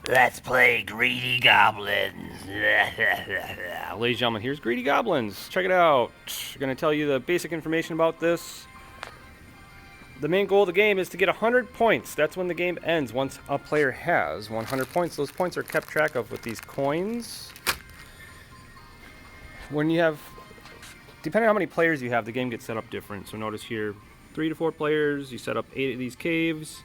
Let's play Greedy Goblins. Ladies and gentlemen, here's Greedy Goblins. Check it out. I'm going to tell you the basic information about this. The main goal of the game is to get 100 points. That's when the game ends, once a player has 100 points. Those points are kept track of with these coins. When you have, depending on how many players you have, the game gets set up different. So notice here, 3 to 4 players, you set up 8 of these caves.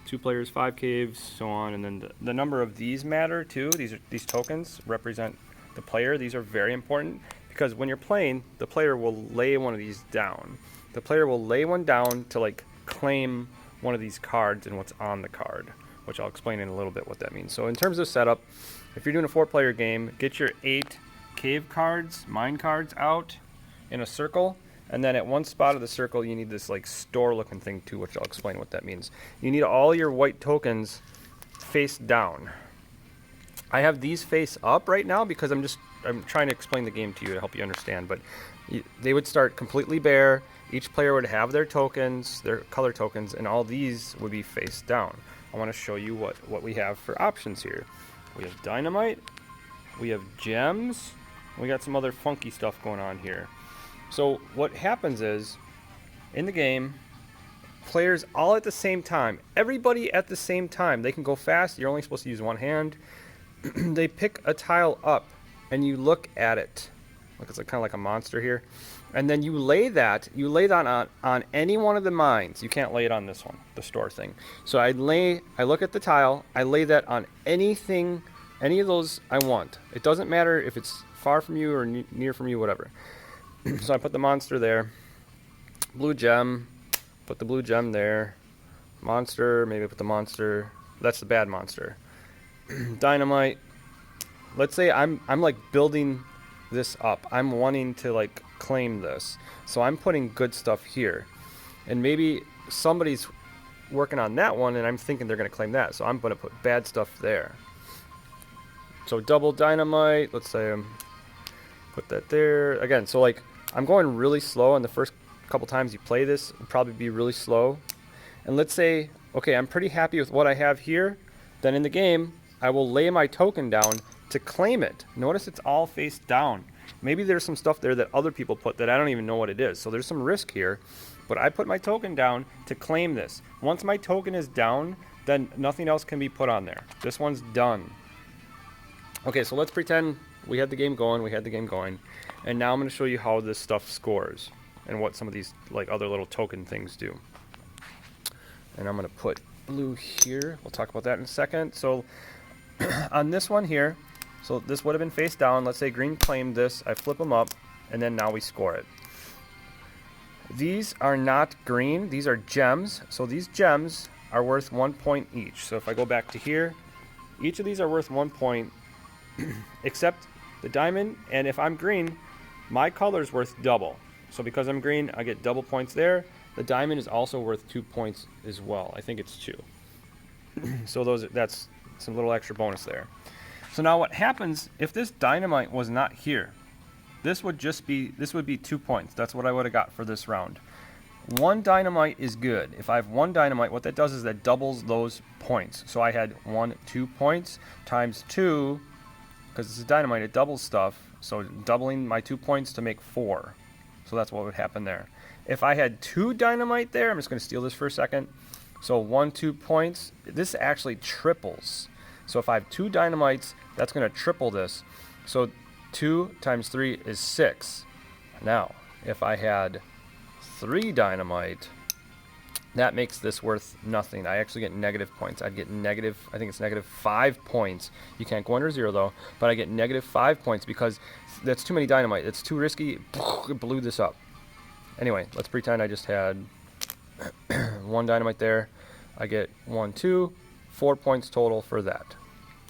2 players, 5 caves, so on, and then the number of these matter too. These tokens represent the player. These are very important because when you're playing, the player will lay one of these down. The player will lay one down to like claim one of these cards and what's on the card, which I'll explain in a little bit what that means. So in terms of setup, if you're doing a 4-player game, get your 8 cave cards, mine cards out in a circle. And then at one spot of the circle, you need this like store-looking thing too, which I'll explain what that means. You need all your white tokens face down. I have these face up right now because I'm trying to explain the game to you to help you understand. But they would start completely bare. Each player would have their tokens, their color tokens, and all these would be face down. I want to show you what we have for options here. We have dynamite, we have gems, and we got some other funky stuff going on here. So what happens is, in the game, players all at the same time, everybody at the same time, they can go fast, you're only supposed to use one hand. They pick a tile up, and you look at it. Look, it's kind of like a monster here. And then you lay that on any one of the mines. You can't lay it on this one, the store thing. So I look at the tile, I lay that on anything, any of those I want. It doesn't matter if it's far from you or near from you, whatever. So I put the monster there, blue gem, put the blue gem there, monster, maybe put the monster, that's the bad monster. Dynamite, let's say I'm like building this up, I'm wanting to like claim this, so I'm putting good stuff here, and maybe somebody's working on that one and I'm thinking they're going to claim that, so I'm going to put bad stuff there. So double dynamite, let's say put that there, again, so like I'm going really slow, and the first couple times you play this will probably be really slow. And let's say, okay, I'm pretty happy with what I have here. Then in the game, I will lay my token down to claim it. Notice it's all face down. Maybe there's some stuff there that other people put that I don't even know what it is. So there's some risk here. But I put my token down to claim this. Once my token is down, then nothing else can be put on there. This one's done. Okay, so let's pretend we had the game going, and now I'm going to show you how this stuff scores and what some of these like other little token things do. And I'm going to put blue here. We'll talk about that in a second. So on this one here, so this would have been face down. Let's say green claimed this. I flip them up, and then now we score it. These are not green. These are gems. So these gems are worth 1 point each. So if I go back to here, each of these are worth 1 point, except the diamond, and if I'm green, my color is worth double. So because I'm green, I get double points there. The diamond is also worth 2 points as well. I think it's 2. So that's some little extra bonus there. So now what happens if this dynamite was not here? This would be 2 points. That's what I would have got for this round. 1 dynamite is good. If I have 1 dynamite, what that does is that doubles those points. So I had 2 points times 2. Because this is dynamite, it doubles stuff, so doubling my 2 points to make 4. So that's what would happen there. If I had 2 dynamite there, I'm just going to steal this for a second. So 2 points, this actually triples. So if I have 2 dynamites, that's going to triple this. So 2 times 3 is 6. Now, if I had 3 dynamite, that makes this worth nothing. I actually get negative points. I'd get negative, I think it's negative 5 points. You can't go under 0 though, but I get negative 5 points because that's too many dynamite. It's too risky. It blew this up. Anyway, let's pretend I just had 1 dynamite there. I get 1, 2, 4 points total for that.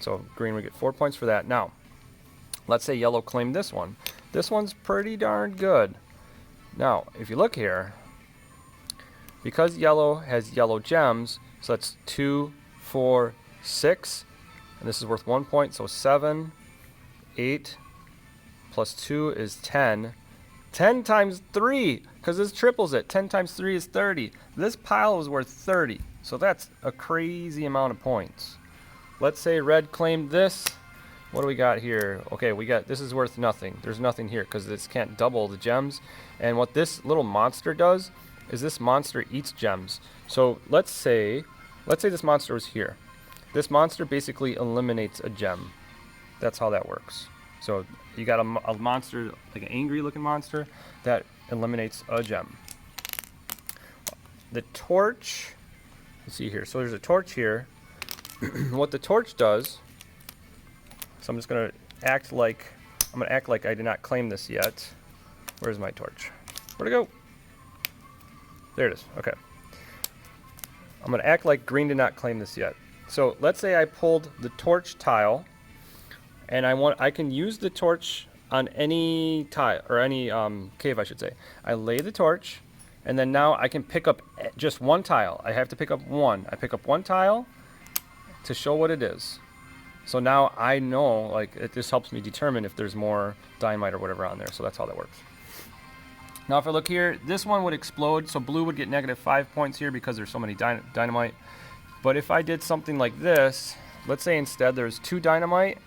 So green would get 4 points for that. Now, let's say yellow claimed this one. This one's pretty darn good. Now, if you look here, because yellow has yellow gems, so that's 2, 4, 6, and this is worth 1 point, so 7, 8, plus 2 is 10. 10 times 3, because this triples it. 10 times 3 is 30. This pile was worth 30, so that's a crazy amount of points. let's say red claimed this. What do we got here? Okay, we got, this is worth nothing. There's nothing here because this can't double the gems. And what this little monster does is this monster eats gems. So let's say this monster was here. This monster basically eliminates a gem. That's how that works. So you got a monster, like an angry looking monster, that eliminates a gem. The torch, let's see here. So there's a torch here. What the torch does, so I'm just going to act like I did not claim this yet. Where's my torch? Where'd it go? There it is. Okay. I'm going to act like green did not claim this yet. So let's say I pulled the torch tile, and I can use the torch on any tile, or any cave, I should say. I lay the torch, and then now I can pick up just one tile. I have to pick up one. I pick up one tile to show what it is. So now I know, like, this helps me determine if there's more dynamite or whatever on there. So that's how that works. Now if I look here, this one would explode. So blue would get -5 points here because there's so many dynamite. But if I did something like this, let's say instead there's 2 dynamite,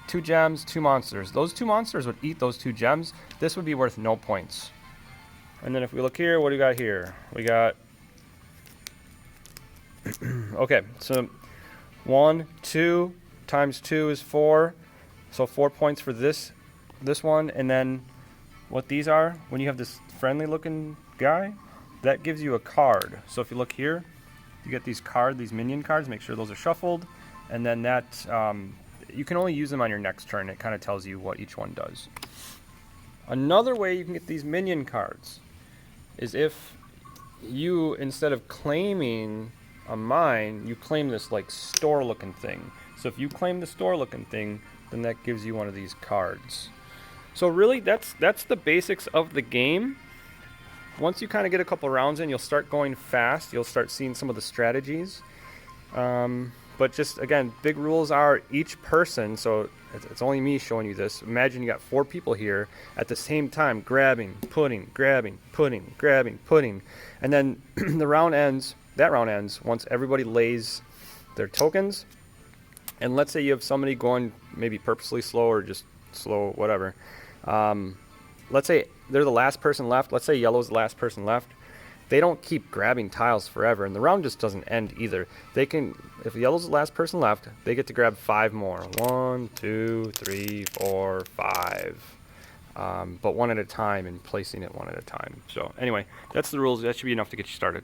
2 gems, 2 monsters. Those 2 monsters would eat those 2 gems. This would be worth no points. And then if we look here, what do we got here? We got, okay, so 1, 2 times 2 is 4. So 4 points for this one. And then what these are, when you have this friendly looking guy, that gives you a card. So if you look here, you get these minion cards. Make sure those are shuffled. And then that, you can only use them on your next turn. It kind of tells you what each one does. Another way you can get these minion cards is if you, instead of claiming a mine, you claim this like store looking thing. So if you claim the store looking thing, then that gives you one of these cards. So really that's the basics of the game. Once you kind of get a couple rounds in, you'll start going fast. You'll start seeing some of the strategies. But just, again, big rules are each person, so it's only me showing you this. Imagine you got 4 people here at the same time, grabbing, putting, grabbing, putting, grabbing, putting. And then that round ends once everybody lays their tokens. And let's say you have somebody going maybe purposely slow or just slow, whatever. Let's say they're the last person left. Let's say yellow's the last person left. They don't keep grabbing tiles forever, and the round just doesn't end either. They can, if yellow's the last person left, they get to grab 5 more. 1, 2, 3, 4, 5. But one at a time, and placing it one at a time. So anyway, that's the rules. That should be enough to get you started.